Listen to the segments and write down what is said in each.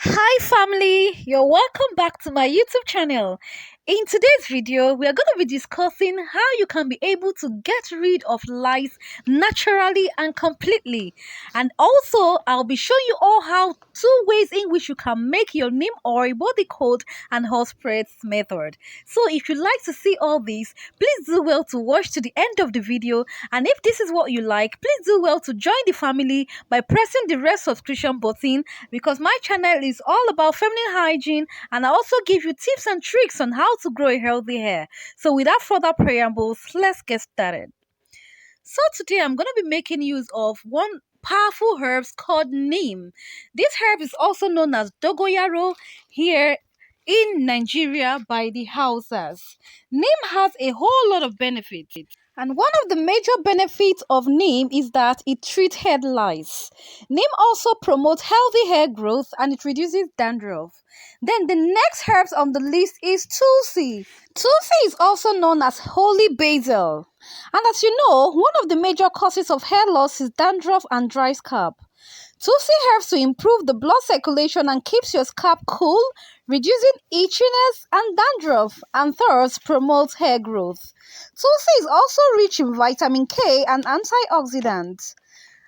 Hi family, you're welcome back to my YouTube channel. In today's video, we are going to be discussing how you can be able to get rid of lice naturally and completely. And also, I'll be showing you all how two ways in which you can make your neem oil, body coat and horse spreads method. So if you'd like to see all these, please do well to watch to the end of the video. And if this is what you like, please do well to join the family by pressing the red subscription button, because my channel is all about feminine hygiene and I also give you tips and tricks on how to grow a healthy hair. So without further preambles, let's get started. So today I'm going to be making use of one powerful herbs called neem. This herb is also known as dogoyaro here in Nigeria by the Hausas. Neem has a whole lot of benefits. And one of the major benefits of neem is that it treats head lice. Neem also promotes healthy hair growth and it reduces dandruff. Then the next herbs on the list is Tulsi. Tulsi is also known as holy basil. And as you know, one of the major causes of hair loss is dandruff and dry scalp. Tulsi helps to improve the blood circulation and keeps your scalp cool, reducing itchiness and dandruff, and thus promotes hair growth. Tulsi is also rich in vitamin K and antioxidants.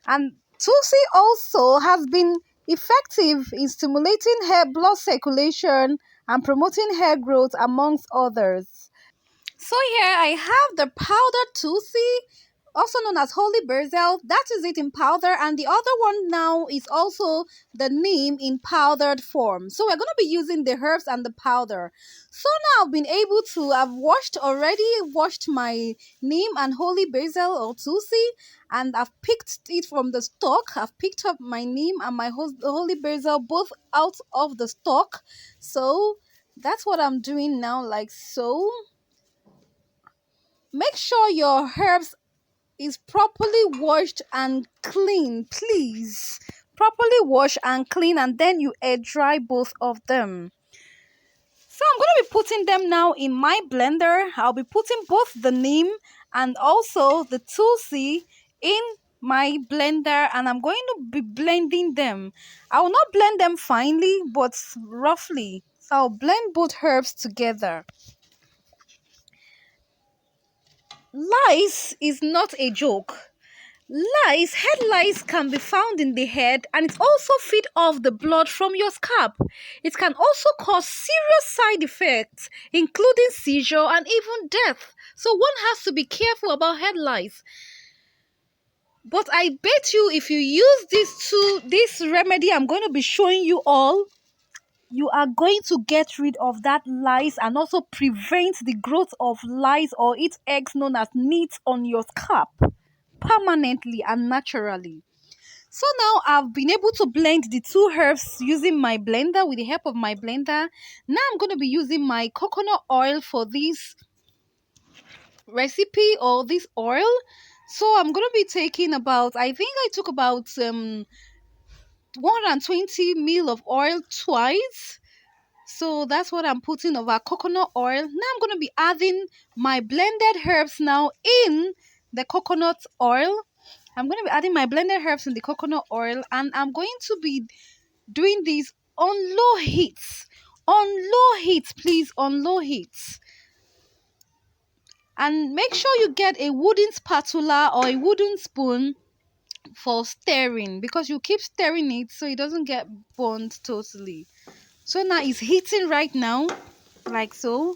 And Tulsi also has been effective in stimulating hair blood circulation and promoting hair growth amongst others. So here I have the powdered Tulsi, also known as holy basil. That is it in powder, and the other one now is also the neem in powdered form. So we're going to be using the herbs and the powder. So now I've been able to, I've washed my neem and holy basil or Tulsi, and I've picked it from the stalk. I've picked up my neem and my holy basil both out of the stalk. So that's what I'm doing now, like so. Make sure your herbs is properly washed and clean, please. Properly wash and clean, and then you air dry both of them. So I'm going to be putting them now in my blender. I'll be putting both the neem and also the tulsi in my blender, and I'm going to be blending them. I will not blend them finely but roughly. So I'll blend both herbs together. Lice is not a joke. Lice, head lice can be found in the head, and it also feed off the blood from your scalp. It can also cause serious side effects, including seizure and even death. So one has to be careful about head lice. But I bet you if you use this remedy I'm going to be showing you all, you are going to get rid of that lice and also prevent the growth of lice or its eggs known as nits on your scalp permanently and naturally. So now I've been able to blend the two herbs using my blender with the help of my blender. Now I'm going to be using my coconut oil for this recipe or this oil. So I'm going to be taking about, I think I took about 120 ml of oil twice. So that's what I'm putting of our coconut oil. Now I'm going to be adding my blended herbs now in the coconut oil. I'm going to be adding my blended herbs in the coconut oil, and I'm going to be doing this on low heats. On low heats, please, on low heats. And make sure you get a wooden spatula or a wooden spoon for stirring, because you keep stirring it so it doesn't get burnt totally. So now it's heating right now, like so.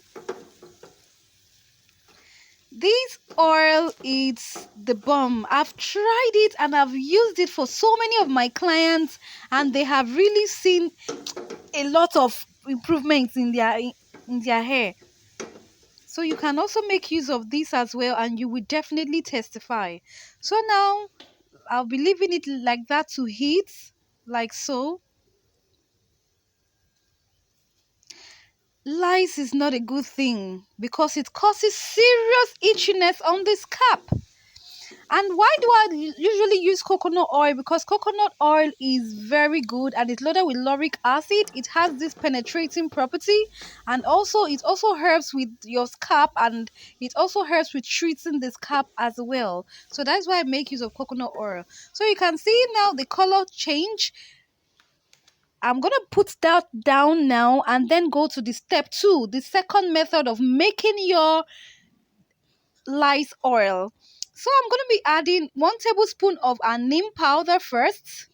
This oil is the bomb. I've tried it and I've used it for so many of my clients, and they have really seen a lot of improvements in their hair. So you can also make use of this as well, and you will definitely testify. So now I'll be leaving it like that to heat, like so. Lice is not a good thing because it causes serious itchiness on the scalp. And why do I usually use coconut oil? Because coconut oil is very good and it's loaded with lauric acid. It has this penetrating property, and also it also helps with your scalp, and it also helps with treating the scalp as well. So that's why I make use of coconut oil. So you can see now the color change. I'm going to put that down now and then go to the step 2, the second method of making your lice oil. So I'm going to be adding 1 tablespoon of our neem powder first.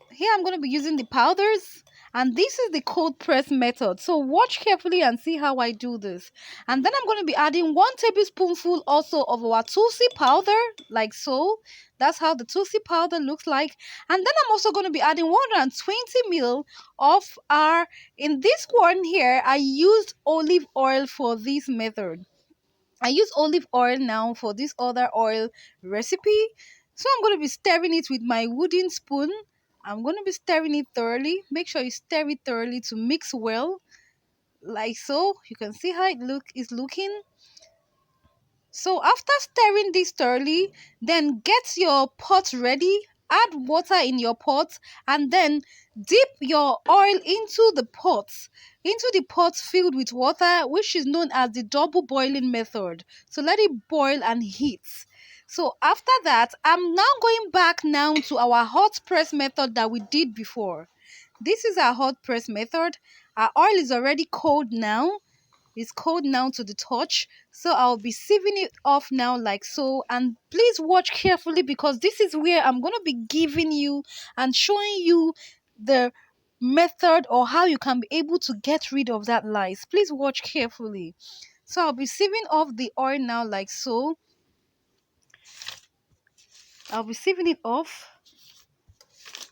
Here I'm going to be using the powders, and this is the cold press method. So watch carefully and see how I do this. And then I'm going to be adding 1 tablespoonful also of our Tulsi powder, like so. That's how the Tulsi powder looks like. And then I'm also going to be adding 120 ml of our, in this one here, I used olive oil for this method. I use olive oil now for this other oil recipe. So I'm going to be stirring it with my wooden spoon. I'm going to be stirring it thoroughly. Make sure you stir it thoroughly to mix well, like so. You can see how is looking. So after stirring this thoroughly, then get your pot ready. Add water in your pot and then dip your oil into the pot filled with water, which is known as the double boiling method. So let it boil and heat. So after that, I'm now going back now to our hot press method that we did before. This is our hot press method. Our oil is already cold now. It's cold now to the touch, so I'll be sieving it off now like so. And please watch carefully, because this is where I'm going to be giving you and showing you the method or how you can be able to get rid of that lice. Please watch carefully. So I'll be sieving off the oil now like so. I'll be sieving it off.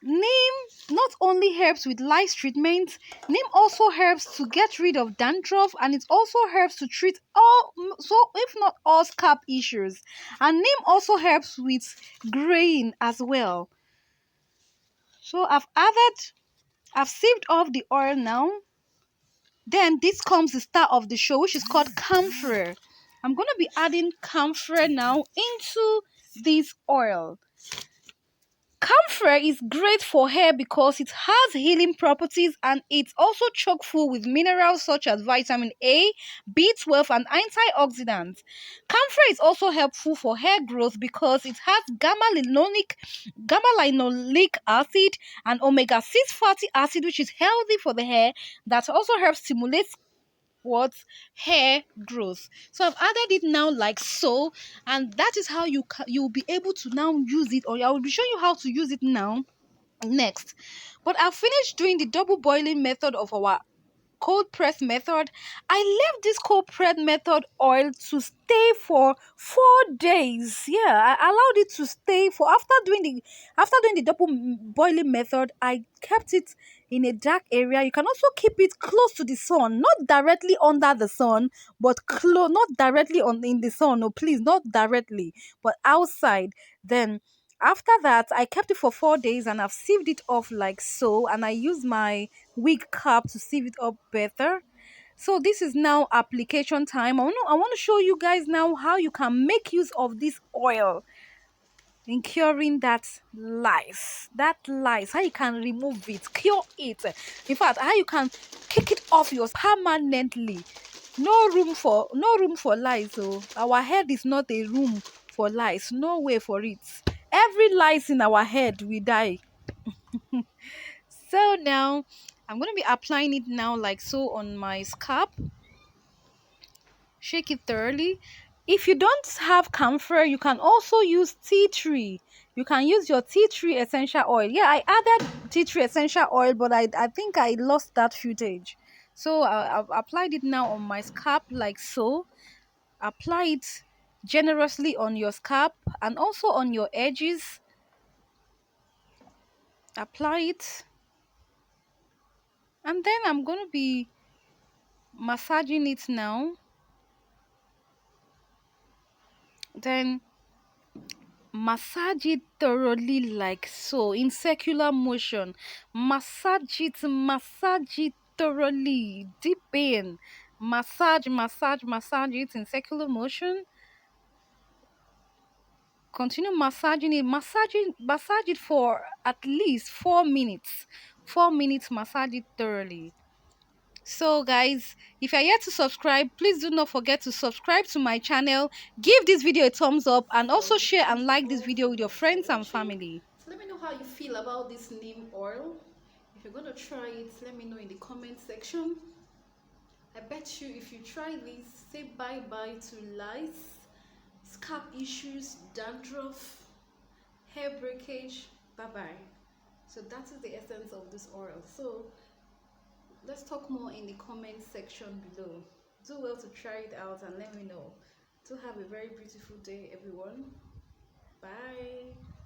Neem not only helps with lice treatment, neem also helps to get rid of dandruff, and it also helps to treat all, so if not all, scalp issues. And neem also helps with graying as well. So I've sieved off the oil now. Then this comes the star of the show, which is called camphor. I'm going to be adding camphor now into this oil. Camphor is great for hair because it has healing properties, and it's also chock full with minerals such as vitamin A, B12 and antioxidants. Camphor is also helpful for hair growth because it has gamma-linolic acid and omega-6 fatty acid, which is healthy for the hair, that also helps stimulate what hair growth. So I've added it now like so, and that is how you'll be able to now use it, or I will be showing you how to use it now next. But I've finished doing the double boiling method of our cold press method. I left this cold press method oil to stay for 4 days. Yeah, I allowed it to stay for after doing the double boiling method. I kept it in a dark area. You can also keep it close to the sun, not directly under the sun, but close, not directly on in the sun. No, please, not directly, but outside. Then after that, I kept it for 4 days and I've sieved it off like so, and I used my wig cap to sieve it up better. So this is now application time. I want to show you guys now how you can make use of this oil in curing that lice. How you can remove it, cure it. In fact, how you can kick it off yours permanently. No room for lice. So our head is not a room for lice. No way for it. Every lice in our head will die. So now I'm going to be applying it now like so on my scalp. Shake it thoroughly. If you don't have camphor, you can also use tea tree. You can use your tea tree essential oil. Yeah, I added tea tree essential oil, but I think I lost that footage. So I've applied it now on my scalp like so. Apply it generously on your scalp and also on your edges. Apply it. And then I'm going to be massaging it now. Then massage it thoroughly like so in circular motion. Massage it thoroughly, deep in. Massage it in circular motion. Continue massaging it. Massage it for at least 4 minutes. 4 minutes, massage it thoroughly. So guys, if you're yet to subscribe, please do not forget to subscribe to my channel, give this video a thumbs up, and also share and like this video with your friends and family. So let me know how you feel about this neem oil. you're gonna try it, let me know in the comment section. I bet you if you try this, say bye bye to lice, scalp issues, dandruff, hair breakage. Bye bye. So that is the essence of this oil. So let's talk more in the comment section below. Do well to try it out and let me know. Do have a very beautiful day, everyone. Bye.